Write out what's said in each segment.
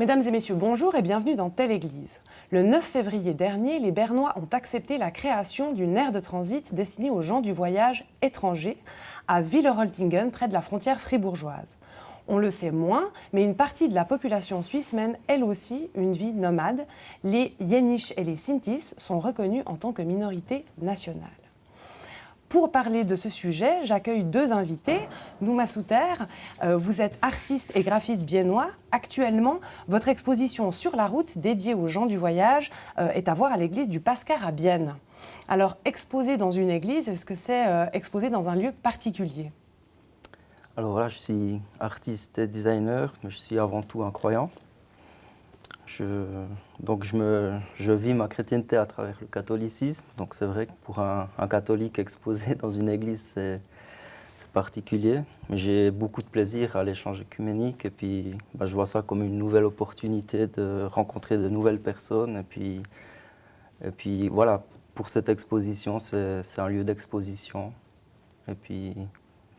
Mesdames et messieurs, bonjour et bienvenue dans Telle Église. Le 9 février dernier, les Bernois ont accepté la création d'une aire de transit destinée aux gens du voyage étranger à Villeholtingen, près de la frontière fribourgeoise. On le sait moins, mais une partie de la population suisse mène elle aussi une vie nomade. Les Yéniches et les Sintis sont reconnus en tant que minorité nationale. Pour parler de ce sujet, j'accueille deux invités. Nouma Souter, vous êtes artiste et graphiste biennois. Actuellement, votre exposition Sur la route, dédiée aux gens du voyage, est à voir à l'église du Pascar à Bienne. Alors, exposer dans une église, est-ce que c'est exposer dans un lieu particulier ? Alors là, je suis artiste et designer, mais je suis avant tout un croyant. Je vis ma chrétienté à travers le catholicisme. Donc c'est vrai que pour un catholique exposé dans une église, c'est particulier. Mais j'ai beaucoup de plaisir à l'échange œcuménique. Et puis je vois ça comme une nouvelle opportunité de rencontrer de nouvelles personnes. Et puis voilà, pour cette exposition, c'est un lieu d'exposition. Et puis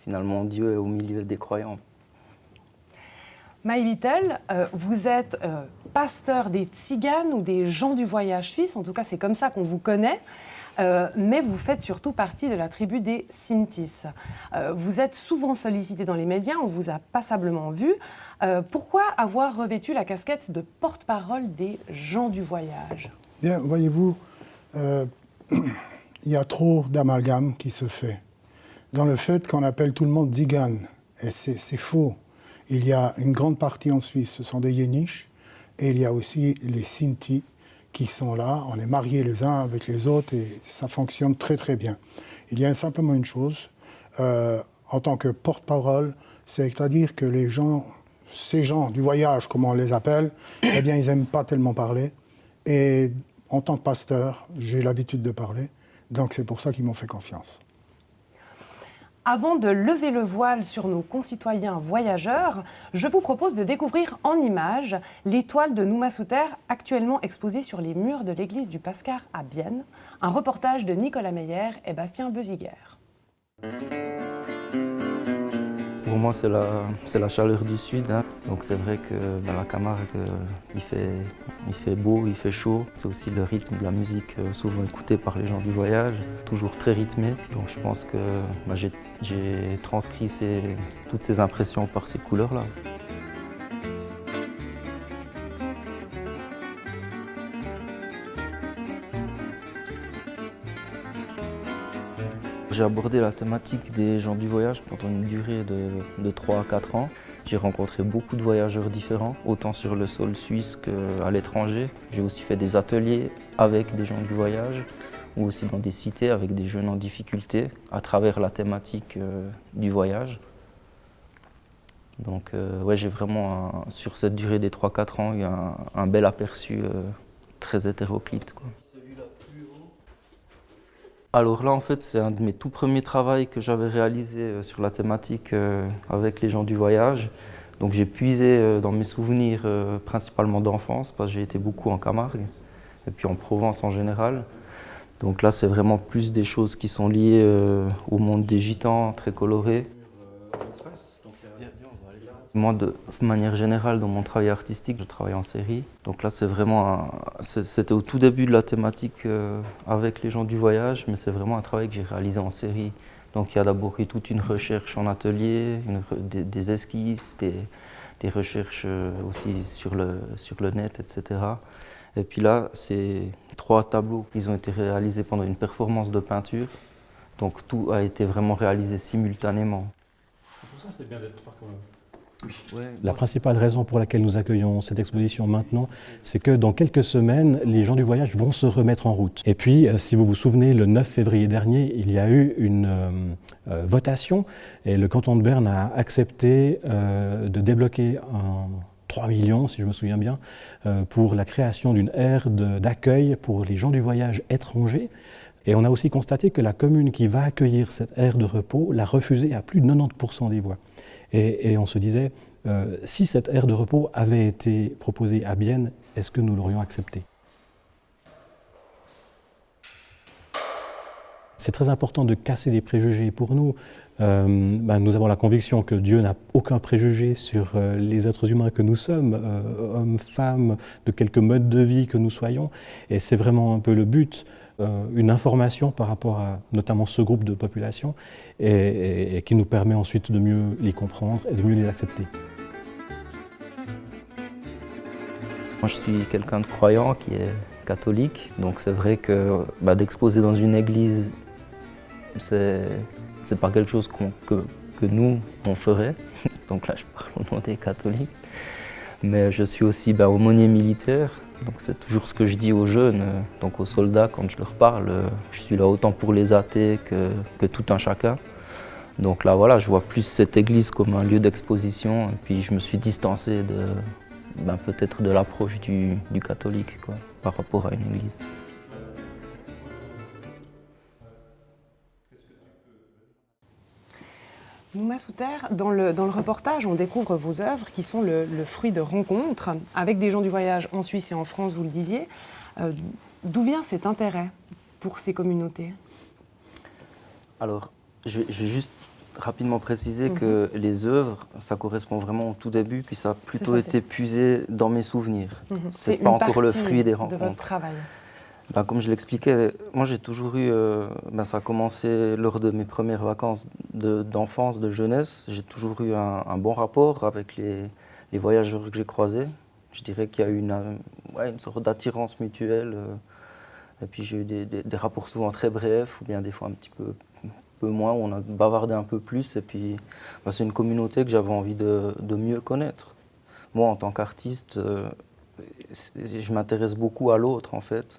finalement, Dieu est au milieu des croyants. Maï Little, vous êtes pasteur des Tziganes ou des gens du voyage suisse, en tout cas c'est comme ça qu'on vous connaît, mais vous faites surtout partie de la tribu des Sintis. Vous êtes souvent sollicité dans les médias, on vous a passablement vu. Pourquoi avoir revêtu la casquette de porte-parole des gens du voyage ? Bien, voyez-vous, il y a trop d'amalgame qui se fait dans le fait qu'on appelle tout le monde Tzigane, et c'est faux. Il y a une grande partie en Suisse, ce sont des Yéniches, et il y a aussi les Sinti qui sont là. On est mariés les uns avec les autres et ça fonctionne très très bien. Il y a simplement une chose, en tant que porte-parole, c'est-à-dire que ces gens du voyage, comme on les appelle, eh bien ils n'aiment pas tellement parler. Et en tant que pasteur, j'ai l'habitude de parler, donc c'est pour ça qu'ils m'ont fait confiance. Avant de lever le voile sur nos concitoyens voyageurs, je vous propose de découvrir en images l'étoile de Nouma Souter, actuellement exposée sur les murs de l'église du Pascar à Bienne. Un reportage de Nicolas Meyer et Bastien Beziguer. Pour moi, c'est la chaleur du sud. Donc c'est vrai que dans la Camargue, il fait beau, il fait chaud. C'est aussi le rythme de la musique, souvent écoutée par les gens du voyage, toujours très rythmé. Donc je pense que j'ai transcrit toutes ces impressions par ces couleurs-là. J'ai abordé la thématique des gens du voyage pendant une durée de 3 à 4 ans. J'ai rencontré beaucoup de voyageurs différents, autant sur le sol suisse qu'à l'étranger. J'ai aussi fait des ateliers avec des gens du voyage, ou aussi dans des cités avec des jeunes en difficulté, à travers la thématique du voyage. Donc j'ai vraiment, sur cette durée des 3-4 ans, eu un bel aperçu très hétéroclite, quoi. Alors là, en fait, c'est un de mes tout premiers travaux que j'avais réalisé sur la thématique avec les gens du voyage. Donc j'ai puisé dans mes souvenirs principalement d'enfance, parce que j'ai été beaucoup en Camargue, et puis en Provence en général. Donc là, c'est vraiment plus des choses qui sont liées au monde des gitans, très colorés. Moi, de manière générale, dans mon travail artistique, je travaille en série. Donc là, c'était au tout début de la thématique avec les gens du voyage, mais c'est vraiment un travail que j'ai réalisé en série. Donc il y a d'abord eu toute une recherche en atelier, des esquisses, des recherches aussi sur le net, etc. Et puis là, c'est 3 tableaux. Ils ont été réalisés pendant une performance de peinture. Donc tout a été vraiment réalisé simultanément. Pour ça, c'est bien d'être 3 quand même. La principale raison pour laquelle nous accueillons cette exposition maintenant, c'est que dans quelques semaines, les gens du voyage vont se remettre en route. Et puis, si vous vous souvenez, le 9 février dernier, il y a eu une votation et le canton de Berne a accepté de débloquer 3 millions, si je me souviens bien, pour la création d'une aire d'accueil pour les gens du voyage étrangers. Et on a aussi constaté que la commune qui va accueillir cette aire de repos l'a refusée à plus de 90% des voix. Et on se disait, si cette aire de repos avait été proposée à Bienne, est-ce que nous l'aurions acceptée ? C'est très important de casser des préjugés. Pour nous, nous avons la conviction que Dieu n'a aucun préjugé sur les êtres humains que nous sommes, hommes, femmes, de quelque mode de vie que nous soyons. Et c'est vraiment un peu le but, une information par rapport à notamment ce groupe de population et qui nous permet ensuite de mieux les comprendre et de mieux les accepter. Moi, je suis quelqu'un de croyant qui est catholique, donc c'est vrai que d'exposer dans une église, c'est pas quelque chose que nous, on ferait. Donc là, je parle au nom des catholiques. Mais je suis aussi aumônier militaire, donc c'est toujours ce que je dis aux jeunes, donc aux soldats quand je leur parle. Je suis là autant pour les athées que tout un chacun. Donc là, voilà, je vois plus cette église comme un lieu d'exposition, et puis je me suis distancé peut-être de l'approche du catholique par rapport à une église. Nouma Souter, dans le reportage, on découvre vos œuvres qui sont le fruit de rencontres avec des gens du voyage en Suisse et en France, vous le disiez. D'où vient cet intérêt pour ces communautés? Alors, je vais juste rapidement préciser que les œuvres, ça correspond vraiment au tout début, puis ça a plutôt été puisé dans mes souvenirs. C'est pas encore le fruit des rencontres. De votre travail. Comme je l'expliquais, moi j'ai toujours eu, ça a commencé lors de mes premières vacances d'enfance, de jeunesse. J'ai toujours eu un bon rapport avec les voyageurs que j'ai croisés. Je dirais qu'il y a eu une sorte d'attirance mutuelle. Et puis j'ai eu des rapports souvent très brefs, ou bien des fois un petit peu moins, où on a bavardé un peu plus. Et puis c'est une communauté que j'avais envie de mieux connaître. Moi, en tant qu'artiste, je m'intéresse beaucoup à l'autre, en fait.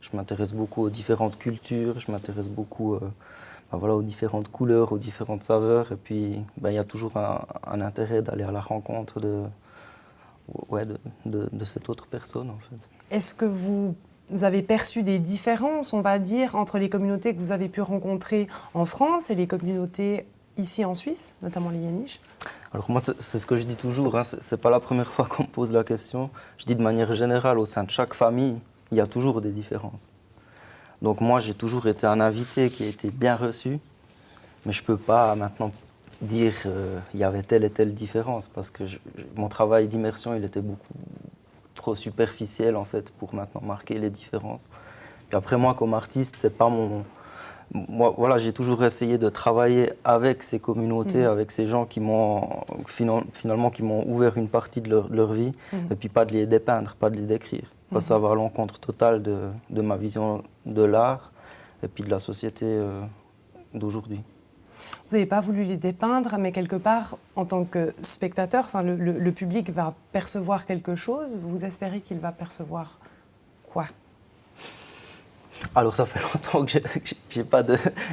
Je m'intéresse beaucoup aux différentes cultures, je m'intéresse beaucoup aux différentes couleurs, aux différentes saveurs. Et puis, il y a toujours un intérêt d'aller à la rencontre de cette autre personne, en fait. Est-ce que vous avez perçu des différences, on va dire, entre les communautés que vous avez pu rencontrer en France et les communautés ici en Suisse, notamment les Yéniches? Alors moi, c'est ce que je dis toujours, c'est pas la première fois qu'on me pose la question. Je dis de manière générale, au sein de chaque famille, il y a toujours des différences. Donc moi, j'ai toujours été un invité qui a été bien reçu, mais je ne peux pas maintenant dire qu'il y avait telle et telle différence, parce que mon travail d'immersion, il était beaucoup trop superficiel, en fait, pour maintenant marquer les différences. Puis après, moi, comme artiste, c'est pas mon... Moi, voilà, j'ai toujours essayé de travailler avec ces communautés, avec ces gens qui m'ont finalement qui m'ont ouvert une partie de leur vie, et puis pas de les dépeindre, pas de les décrire. Parce que ça va à l'encontre totale de ma vision de l'art et puis de la société d'aujourd'hui. Vous n'avez pas voulu les dépeindre, mais quelque part, en tant que spectateur, le public va percevoir quelque chose. Vous espérez qu'il va percevoir quoi? Alors ça fait longtemps que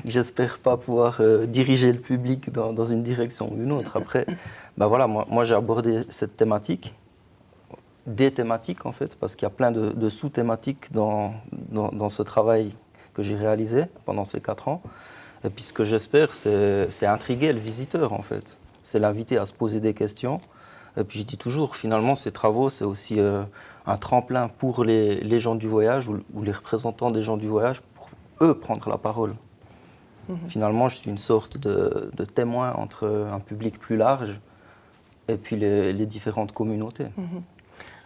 j'espère pas pouvoir diriger le public dans une direction ou une autre. Après, moi j'ai abordé cette thématique. Des thématiques en fait, parce qu'il y a plein de sous-thématiques dans ce travail que j'ai réalisé pendant ces 4 ans. Et puis ce que j'espère, c'est intriguer le visiteur en fait. C'est l'inviter à se poser des questions. Et puis je dis toujours, finalement, ces travaux, c'est aussi un tremplin pour les gens du voyage ou les représentants des gens du voyage pour eux prendre la parole. Finalement, je suis une sorte de témoin entre un public plus large et puis les différentes communautés.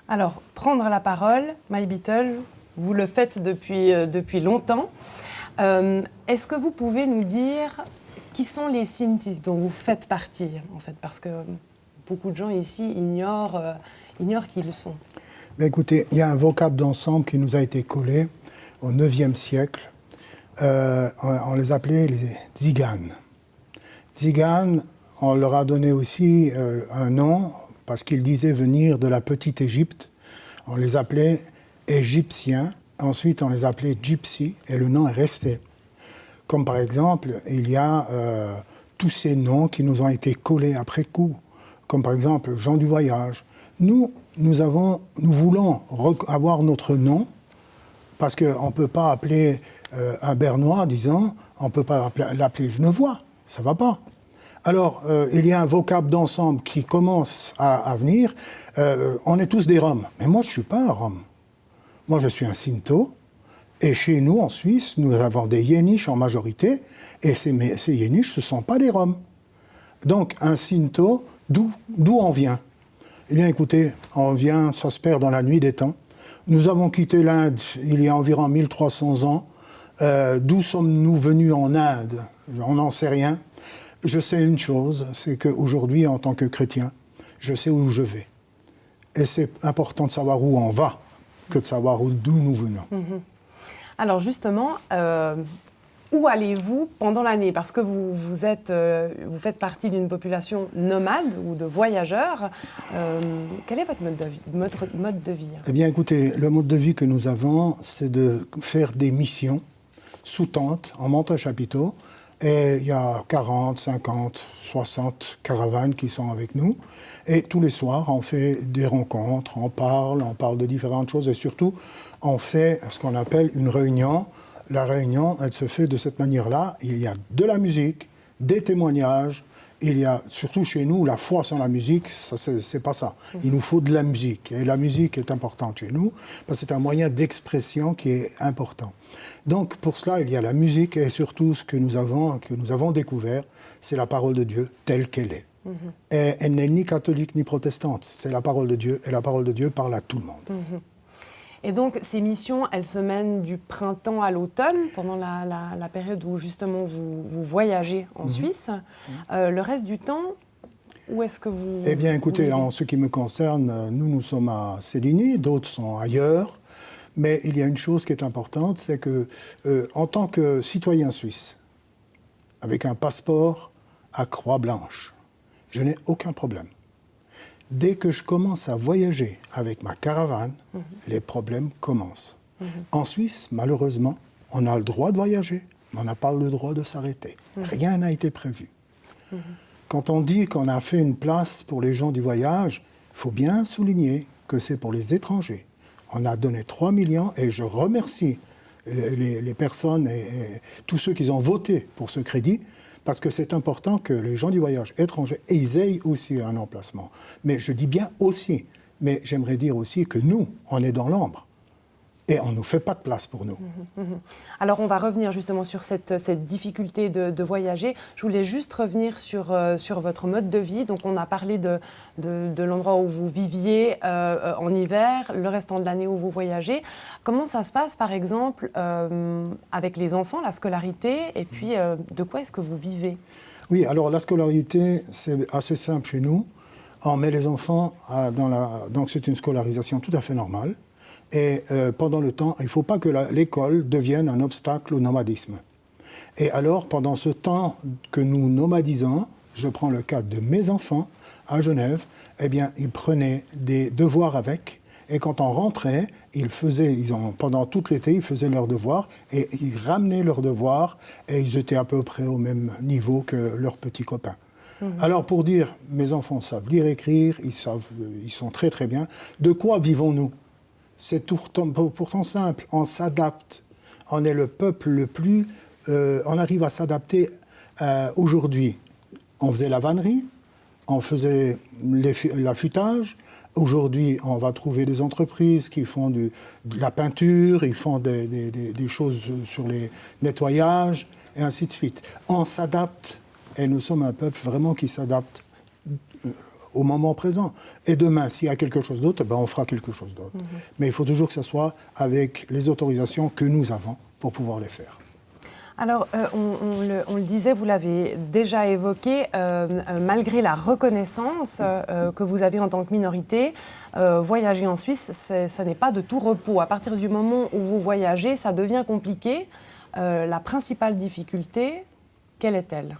Alors, prendre la parole, My Beatle, vous le faites depuis longtemps. Est-ce que vous pouvez nous dire qui sont les Sinti dont vous faites partie, en fait, parce que beaucoup de gens ici ignorent qui ils sont. Mais écoutez, il y a un vocable d'ensemble qui nous a été collé au IXe siècle. On les appelait les Tziganes. Tziganes, on leur a donné aussi un nom, parce qu'ils disaient venir de la petite Égypte. On les appelait Égyptiens, ensuite on les appelait Gypsy, et le nom est resté. Comme par exemple, il y a tous ces noms qui nous ont été collés après coup, comme par exemple Gens du voyage. Nous voulons avoir notre nom, parce qu'on ne peut pas appeler un Bernois, disons, on ne peut pas l'appeler Genevois, ça ne va pas. Alors, il y a un vocable d'ensemble qui commence à venir. On est tous des Roms. Mais moi, je ne suis pas un Rom. Moi, je suis un Sinto. Et chez nous, en Suisse, nous avons des Yéniches en majorité, et ces Yéniches, ce ne sont pas des Roms. Donc, un Shinto, d'où on vient? Eh bien, écoutez, on vient, ça se perd dans la nuit des temps. Nous avons quitté l'Inde il y a environ 1300 ans. D'où sommes-nous venus en Inde? On n'en sait rien. Je sais une chose, c'est qu'aujourd'hui, en tant que chrétien, je sais où je vais. Et c'est important de savoir où on va que de savoir d'où nous venons. Alors justement, où allez-vous pendant l'année? Parce que vous faites partie d'une population nomade ou de voyageurs. Quel est votre mode de vie? Eh bien, écoutez, le mode de vie que nous avons, c'est de faire des missions sous tente, en monte à chapiteau. Et il y a 40, 50, 60 caravanes qui sont avec nous. Et tous les soirs, on fait des rencontres, on parle de différentes choses. Et surtout, on fait ce qu'on appelle une réunion. La réunion, elle se fait de cette manière-là. Il y a de la musique, des témoignages. Il y a, surtout chez nous, la foi sans la musique, ça, c'est pas ça. Il nous faut de la musique. Et la musique est importante chez nous, parce que c'est un moyen d'expression qui est important. Donc, pour cela, il y a la musique, et surtout, ce que nous avons découvert, c'est la parole de Dieu telle qu'elle est. Et elle n'est ni catholique ni protestante. C'est la parole de Dieu, et la parole de Dieu parle à tout le monde. Et donc, ces missions, elles se mènent du printemps à l'automne, pendant la période où, justement, vous voyagez en Suisse. Le reste du temps, où est-ce que vous... Eh bien, écoutez, en ce qui me concerne, nous sommes à Céligny, d'autres sont ailleurs. Mais il y a une chose qui est importante, c'est que, en tant que citoyen suisse, avec un passeport à croix blanche, je n'ai aucun problème. Dès que je commence à voyager avec ma caravane, les problèmes commencent. En Suisse, malheureusement, on a le droit de voyager, mais on n'a pas le droit de s'arrêter. Rien n'a été prévu. Quand on dit qu'on a fait une place pour les gens du voyage, il faut bien souligner que c'est pour les étrangers. On a donné 3 millions et je remercie les personnes et tous ceux qui ont voté pour ce crédit, parce que c'est important que les gens du voyage étrangers, ils aient aussi un emplacement. Mais je dis bien aussi, mais j'aimerais dire aussi que nous, on est dans l'ombre. Et on ne nous fait pas de place pour nous. Alors, on va revenir justement sur cette difficulté de voyager. Je voulais juste revenir sur votre mode de vie. Donc, on a parlé de l'endroit où vous viviez en hiver, le restant de l'année où vous voyagez. Comment ça se passe, par exemple, avec les enfants, la scolarité, et puis de quoi est-ce que vous vivez? Oui, alors la scolarité, c'est assez simple chez nous. On met les enfants donc c'est une scolarisation tout à fait normale. Et pendant le temps, il ne faut pas que l'école devienne un obstacle au nomadisme. Et alors, pendant ce temps que nous nomadisons, je prends le cas de mes enfants à Genève, eh bien, ils prenaient des devoirs avec. Et quand on rentrait, pendant tout l'été, ils faisaient leurs devoirs et ils ramenaient leurs devoirs et ils étaient à peu près au même niveau que leurs petits copains. Alors, pour dire, mes enfants savent lire, écrire, ils sont très très bien. De quoi vivons-nous? C'est pourtant simple, on s'adapte. On est le peuple le plus... on arrive à s'adapter aujourd'hui. On faisait la vannerie, on faisait l'affûtage. Aujourd'hui, on va trouver des entreprises qui font de la peinture, ils font des choses sur les nettoyages, et ainsi de suite. On s'adapte, et nous sommes un peuple vraiment qui s'adapte au moment présent. Et demain, s'il y a quelque chose d'autre, on fera quelque chose d'autre. Mais il faut toujours que ce soit avec les autorisations que nous avons pour pouvoir les faire. Alors, on le disait, vous l'avez déjà évoqué, malgré la reconnaissance que vous avez en tant que minorité, voyager en Suisse, ça n'est pas de tout repos. À partir du moment où vous voyagez, ça devient compliqué. La principale difficulté, quelle est-elle ?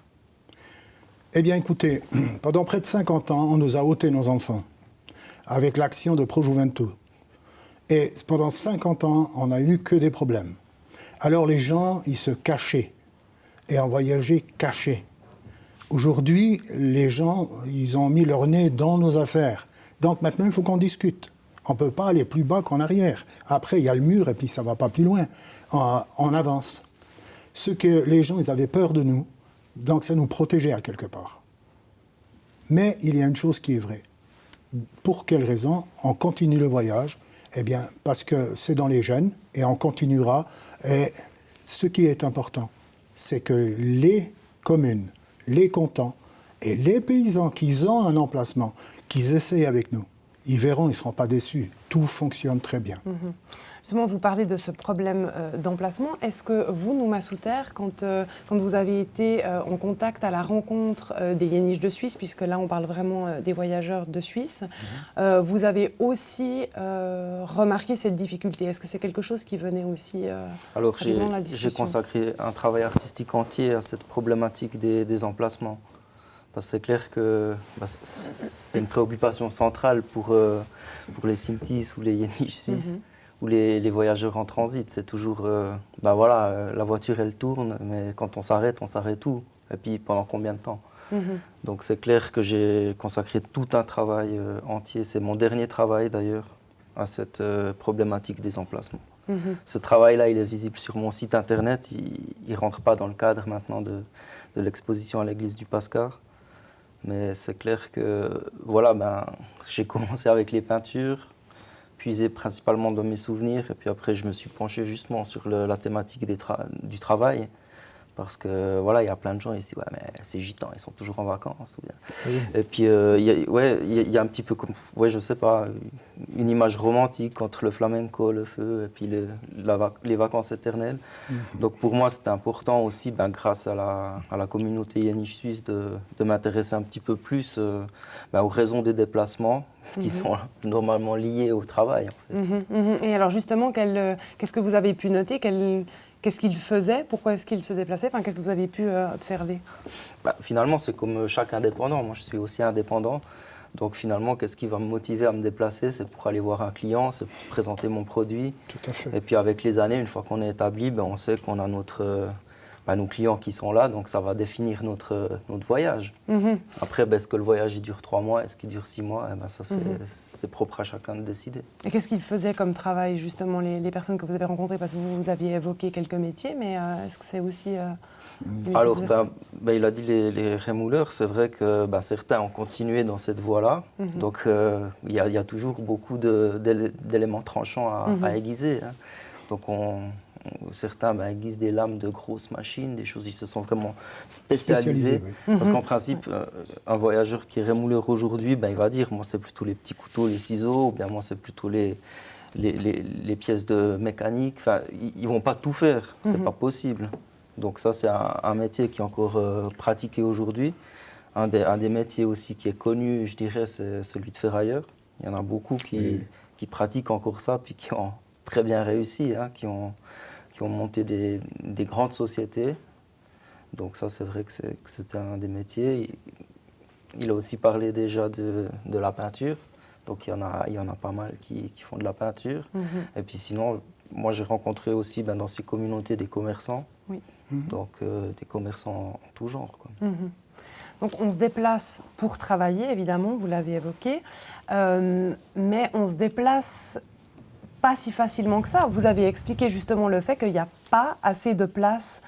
Eh bien, écoutez, pendant près de 50 ans, on nous a ôté nos enfants avec l'action de Pro Juventud. Et pendant 50 ans, on n'a eu que des problèmes. Alors les gens, ils se cachaient et on voyageait cachés. Aujourd'hui, les gens, ils ont mis leur nez dans nos affaires. Donc maintenant, il faut qu'on discute. On ne peut pas aller plus bas qu'en arrière. Après, il y a le mur et puis ça ne va pas plus loin. On avance. Ce que les gens, ils avaient peur de nous, donc ça nous protégeait à quelque part. Mais il y a une chose qui est vraie. Pour quelle raison on continue le voyage? Eh bien, parce que c'est dans les gènes et on continuera. Et ce qui est important, c'est que les communes, les cantons et les paysans qui ont un emplacement, qu'ils essayent avec nous, ils verront, ils ne seront pas déçus. Tout fonctionne très bien. Justement, vous parlez de ce problème d'emplacement. Est-ce que vous, Nouma Souter, quand vous avez été en contact à la rencontre des Yéniches de Suisse, puisque là on parle vraiment des voyageurs de Suisse, vous avez aussi remarqué cette difficulté? Est-ce que c'est quelque chose qui venait aussi Alors dans la j'ai discussion? consacré un travail artistique entier à cette problématique des emplacements. Parce que c'est clair que c'est une préoccupation centrale pour les Sintis ou les Yéniches suisses. Ou les voyageurs en transit, c'est toujours, la voiture elle tourne, mais quand on s'arrête où? Et puis pendant combien de temps? Donc c'est clair que j'ai consacré tout un travail entier, c'est mon dernier travail d'ailleurs, à cette problématique des emplacements. Ce travail-là, il est visible sur mon site internet, il ne rentre pas dans le cadre maintenant de l'exposition à l'église du Pascar. Mais c'est clair que j'ai commencé avec les peintures, puisé principalement dans mes souvenirs, et puis après je me suis penché justement sur la thématique du travail, parce que il y a plein de gens ici, mais ces gitans, ils sont toujours en vacances. Et puis il y a un petit peu comme, je sais pas, une image romantique entre le flamenco, le feu, et puis les vacances éternelles. Donc pour moi c'était important aussi, grâce à la communauté yéniche suisse, de m'intéresser un petit peu plus aux raisons des déplacements qui sont normalement liés au travail. En fait. Et alors justement, qu'est-ce que vous avez pu noter? Qu'est-ce qu'il faisait? Pourquoi est-ce qu'il se déplaçait? Qu'est-ce que vous avez pu observer? Finalement, c'est comme chaque indépendant. Moi, je suis aussi indépendant. Donc finalement, qu'est-ce qui va me motiver à me déplacer? C'est pour aller voir un client, c'est pour présenter mon produit. Tout à fait. Et puis avec les années, une fois qu'on est établi, on sait qu'on a nos clients qui sont là, donc ça va définir notre voyage. Après, est-ce que le voyage il dure 3 mois, est-ce qu'il dure 6 mois? Ça, c'est propre à chacun de décider. Et qu'est-ce qu'ils faisaient comme travail, justement, les personnes que vous avez rencontrées? Parce que vous aviez évoqué quelques métiers, mais est-ce que c'est aussi... Alors, il a dit les rémouleurs, c'est vrai que certains ont continué dans cette voie-là. Donc, il y a toujours beaucoup d'éléments tranchants à aiguiser. Hein. Donc, certains aiguisent des lames de grosses machines, des choses, ils se sont vraiment spécialisés. Oui. Parce qu'en principe, un voyageur qui est rémouleur aujourd'hui, il va dire, moi c'est plutôt les petits couteaux, les ciseaux, ou bien moi c'est plutôt les pièces de mécanique. Enfin, ils ne vont pas tout faire, c'est pas possible. Donc ça, c'est un métier qui est encore pratiqué aujourd'hui. Un des métiers aussi qui est connu, je dirais, c'est celui de ferrailleur. Il y en a beaucoup qui pratiquent encore ça, puis qui ont très bien réussi, hein, qui ont monté des grandes sociétés. Donc ça, c'est vrai que c'était un des métiers. Il a aussi parlé déjà de la peinture. Donc il y en a pas mal qui font de la peinture. Et puis sinon, moi j'ai rencontré aussi dans ces communautés des commerçants. Oui. Donc des commerçants en tout genre, quoi. Donc on se déplace pour travailler, évidemment, vous l'avez évoqué, mais on se déplace pas si facilement que ça. Vous avez expliqué justement le fait qu'il n'y a pas assez de place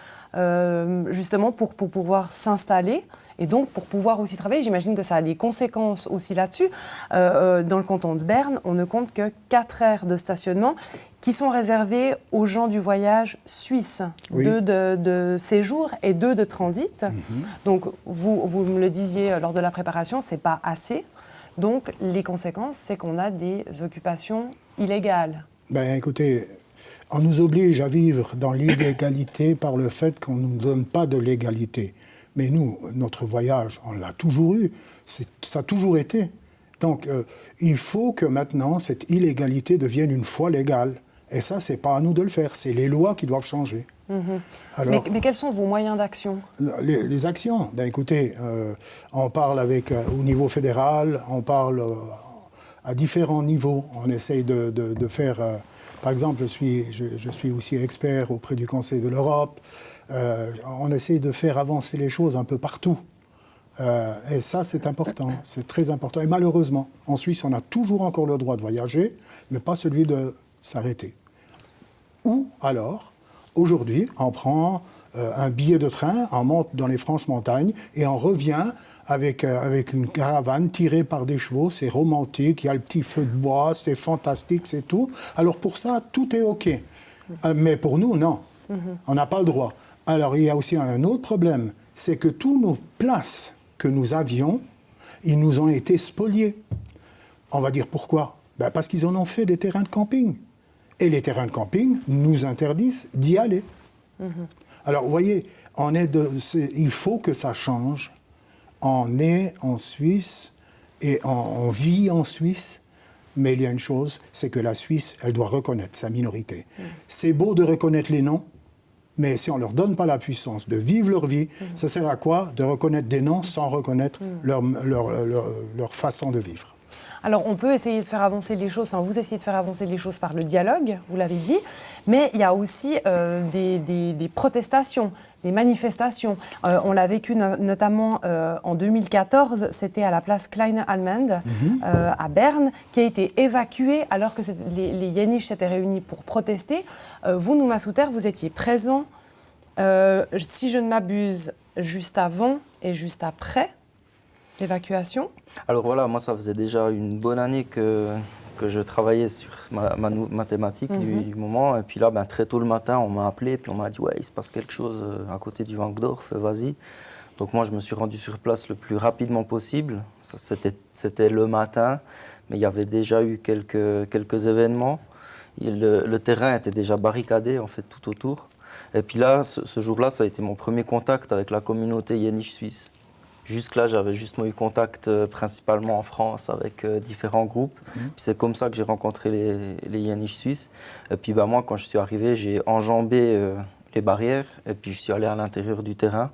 justement pour pouvoir s'installer et donc pour pouvoir aussi travailler. J'imagine que ça a des conséquences aussi là-dessus. Dans le canton de Berne, on ne compte que 4 aires de stationnement qui sont réservées aux gens du voyage suisse, 2 de séjour et 2 de transit. Donc vous me le disiez lors de la préparation, c'est pas assez. Donc les conséquences, c'est qu'on a des occupations illégales. Écoutez, on nous oblige à vivre dans l'illégalité par le fait qu'on ne nous donne pas de légalité. Mais nous, notre voyage, on l'a toujours eu, ça a toujours été. Donc il faut que maintenant cette illégalité devienne une fois légale. Et ça, c'est pas à nous de le faire, c'est les lois qui doivent changer. Alors, mais quels sont vos moyens d'action? Les actions, écoutez, on parle au niveau fédéral, on parle à différents niveaux. On essaye de faire... par exemple, je suis aussi expert auprès du Conseil de l'Europe. On essaye de faire avancer les choses un peu partout. Et ça, c'est important, c'est très important. Et malheureusement, en Suisse, on a toujours encore le droit de voyager, mais pas celui de s'arrêter. Ou alors, aujourd'hui, on prend un billet de train, on monte dans les Franches-Montagnes et on revient avec une caravane tirée par des chevaux. C'est romantique, il y a le petit feu de bois, c'est fantastique, c'est tout. Alors pour ça, tout est OK. Mais pour nous, non. On n'a pas le droit. Alors il y a aussi un autre problème, c'est que tous nos places que nous avions, ils nous ont été spoliés. On va dire pourquoi ? Ben parce qu'ils en ont fait des terrains de camping. Et les terrains de camping nous interdisent d'y aller. Alors, vous voyez, il faut que ça change. On est en Suisse et on vit en Suisse, mais il y a une chose, c'est que la Suisse, elle doit reconnaître sa minorité. C'est beau de reconnaître les noms, mais si on ne leur donne pas la puissance de vivre leur vie, ça sert à quoi de reconnaître des noms sans reconnaître leur façon de vivre? Alors, on peut essayer de faire avancer les choses, enfin, vous essayez de faire avancer les choses par le dialogue, vous l'avez dit, mais il y a aussi des protestations, des manifestations. On l'a vécu notamment en 2014, c'était à la place Kleine Allmende, à Berne, qui a été évacuée alors que les Yéniches s'étaient réunis pour protester. Vous, Nouma Souter, vous étiez présent, si je ne m'abuse, juste avant et juste après l'évacuation. Alors voilà, moi ça faisait déjà une bonne année que je travaillais sur ma thématique du moment. Et puis là, très tôt le matin, on m'a appelé et puis on m'a dit « Ouais, il se passe quelque chose à côté du Wankdorf, vas-y ». Donc moi, je me suis rendu sur place le plus rapidement possible. C'était le matin, mais il y avait déjà eu quelques événements. Le terrain était déjà barricadé, en fait, tout autour. Et puis là, ce jour-là, ça a été mon premier contact avec la communauté yéniche suisse. Jusque-là, j'avais justement eu contact principalement en France avec différents groupes. Puis c'est comme ça que j'ai rencontré les Yéniches suisses. Et puis moi, quand je suis arrivé, j'ai enjambé les barrières et puis je suis allé à l'intérieur du terrain.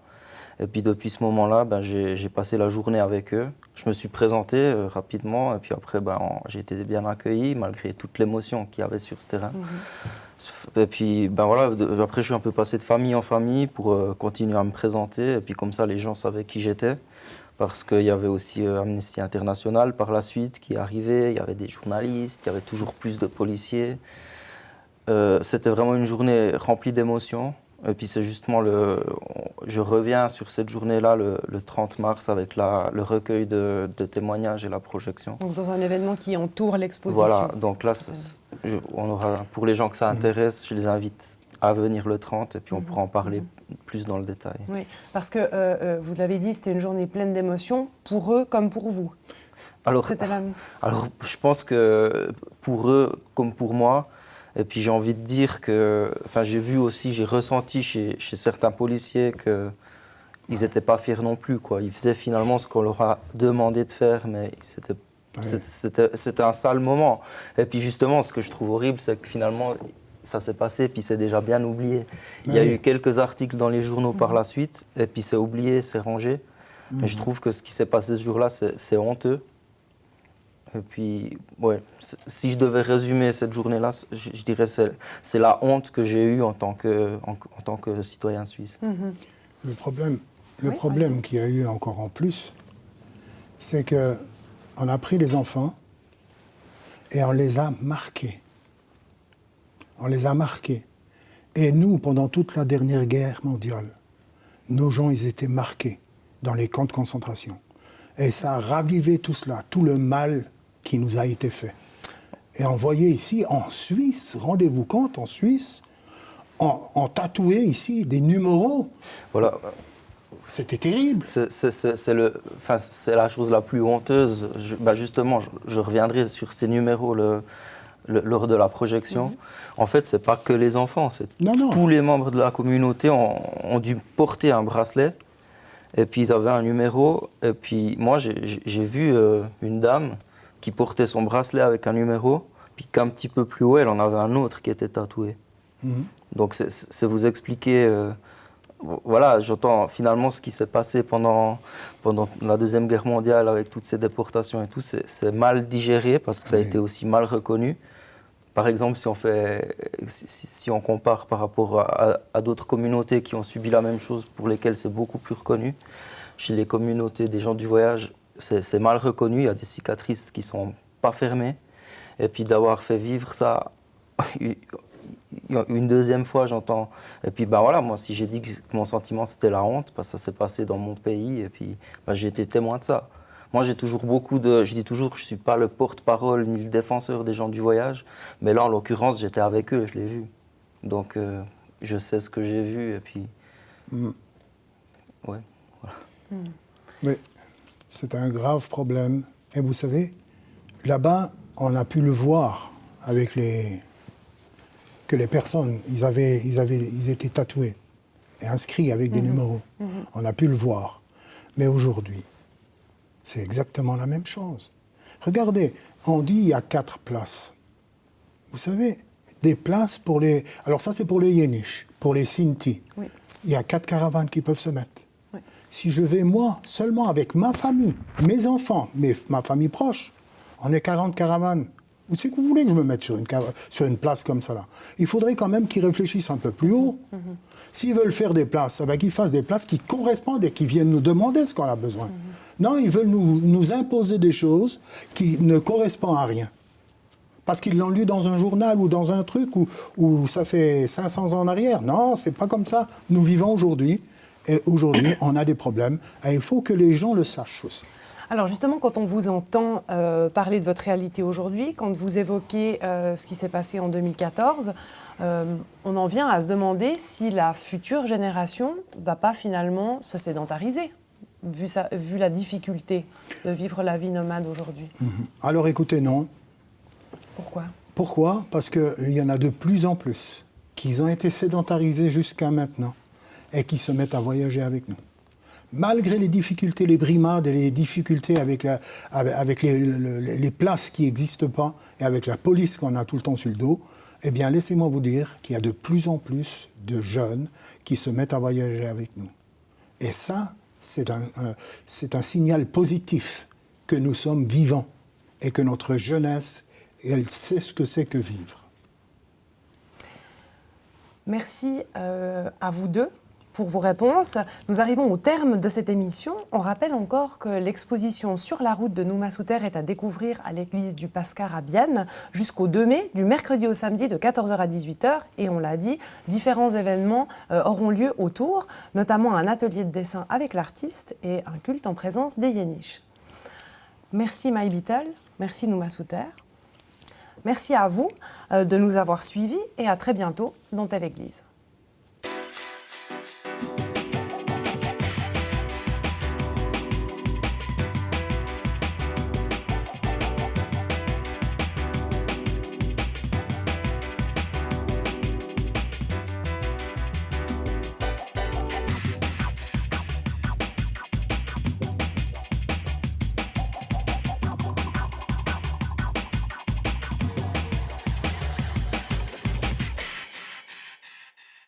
Et puis depuis ce moment-là, j'ai passé la journée avec eux. Je me suis présenté rapidement et puis après, j'ai été bien accueilli malgré toute l'émotion qu'il y avait sur ce terrain. Et puis voilà, après je suis un peu passé de famille en famille pour continuer à me présenter. Et puis comme ça, les gens savaient qui j'étais. Parce qu'il y avait aussi Amnesty International par la suite qui arrivait. Il y avait des journalistes, il y avait toujours plus de policiers. C'était vraiment une journée remplie d'émotions. Et puis c'est justement je reviens sur cette journée-là, le 30 mars, avec le recueil de témoignages et la projection. Donc dans un événement qui entoure l'exposition. Voilà, donc là, pour les gens que ça intéresse, je les invite à venir le 30 et puis on pourra en parler plus dans le détail. Oui, parce que vous l'avez dit, c'était une journée pleine d'émotions, pour eux comme pour vous. Alors, je pense que pour eux comme pour moi, et puis j'ai envie de dire que, j'ai ressenti chez certains policiers qu'ils n'étaient pas fiers non plus, quoi. Ils faisaient finalement ce qu'on leur a demandé de faire, mais c'était un sale moment. Et puis justement, ce que je trouve horrible, c'est que finalement, ça s'est passé, puis c'est déjà bien oublié. Il y a eu quelques articles dans les journaux par la suite, et puis c'est oublié, c'est rangé. Mais je trouve que ce qui s'est passé ce jour-là, c'est honteux. Et puis, si je devais résumer cette journée-là, je dirais que c'est la honte que j'ai eue en tant que citoyen suisse. Le problème qu'il y a eu encore en plus, c'est qu'on a pris les enfants et on les a marqués. On les a marqués. Et nous, pendant toute la dernière guerre mondiale, nos gens, ils étaient marqués dans les camps de concentration. Et ça a ravivé tout cela, tout le mal qui nous a été fait. Et on voyait ici, en Suisse, rendez-vous compte, en Suisse, on tatouait ici des numéros. Voilà. C'était terrible. C'est la chose la plus honteuse. Justement, je reviendrai sur ces numéros lors de la projection. En fait, c'est pas que les enfants, tous les membres de la communauté ont dû porter un bracelet. Et puis ils avaient un numéro. Et puis moi, j'ai vu une dame qui portait son bracelet avec un numéro, puis qu'un petit peu plus haut, elle en avait un autre qui était tatoué. Donc c'est vous expliquer, j'entends finalement ce qui s'est passé pendant la Deuxième Guerre mondiale avec toutes ces déportations et tout, c'est mal digéré parce que ça a été aussi mal reconnu. Par exemple, si on compare par rapport à d'autres communautés qui ont subi la même chose, pour lesquelles c'est beaucoup plus reconnu, chez les communautés des gens du voyage, c'est mal reconnu, il y a des cicatrices qui ne sont pas fermées. Et puis d'avoir fait vivre ça, une deuxième fois, j'entends. Et puis, bah voilà, moi, si j'ai dit que mon sentiment, c'était la honte, bah, ça s'est passé dans mon pays, et puis bah, j'ai été témoin de ça. Moi, j'ai toujours je dis toujours que je ne suis pas le porte-parole ni le défenseur des gens du voyage, mais là, en l'occurrence, j'étais avec eux et je l'ai vu. Donc, je sais ce que j'ai vu, et puis... Ouais, voilà. Mais c'est un grave problème. Et vous savez, là-bas, on a pu le voir avec que les personnes, ils étaient tatoués et inscrits avec des numéros. On a pu le voir. Mais aujourd'hui, c'est exactement la même chose. Regardez, on dit il y a 4 places. Vous savez, des places pour les... Alors ça, c'est pour les Yéniches, pour les Sinti. Oui. Il y a 4 caravanes qui peuvent se mettre. Oui. Si je vais, moi, seulement avec ma famille, mes enfants, ma famille proche, on est 40 caravanes. Où c'est que vous voulez que je me mette sur une place comme ça là? Il faudrait quand même qu'ils réfléchissent un peu plus haut. S'ils veulent faire des places, eh bien, qu'ils fassent des places qui correspondent et qui viennent nous demander ce qu'on a besoin. Non, ils veulent nous imposer des choses qui ne correspondent à rien. Parce qu'ils l'ont lu dans un journal ou dans un truc où ça fait 500 ans en arrière. Non, c'est pas comme ça. Nous vivons aujourd'hui. Et aujourd'hui, on a des problèmes. Et il faut que les gens le sachent aussi. Alors justement, quand on vous entend parler de votre réalité aujourd'hui, quand vous évoquez ce qui s'est passé en 2014, on en vient à se demander si la future génération ne va pas finalement se sédentariser, vu la difficulté de vivre la vie nomade aujourd'hui. Alors écoutez, non. Pourquoi ? Pourquoi ? Parce qu'il y en a de plus en plus qui ont été sédentarisés jusqu'à maintenant et qui se mettent à voyager avec nous. Malgré les difficultés, les brimades et les difficultés avec les places qui n'existent pas et avec la police qu'on a tout le temps sur le dos, eh bien, laissez-moi vous dire qu'il y a de plus en plus de jeunes qui se mettent à voyager avec nous. Et ça, c'est un signal positif que nous sommes vivants et que notre jeunesse, elle sait ce que c'est que vivre. Merci à vous deux pour vos réponses. Nous arrivons au terme de cette émission. On rappelle encore que l'exposition Sur la route de Nouma Souter est à découvrir à l'église du Pascar à Bienne jusqu'au 2 mai, du mercredi au samedi de 14h à 18h. Et on l'a dit, différents événements auront lieu autour, notamment un atelier de dessin avec l'artiste et un culte en présence des Yéniches. Merci Maï Bittel, merci Nouma Souter. Merci à vous de nous avoir suivis et à très bientôt dans Telle Église.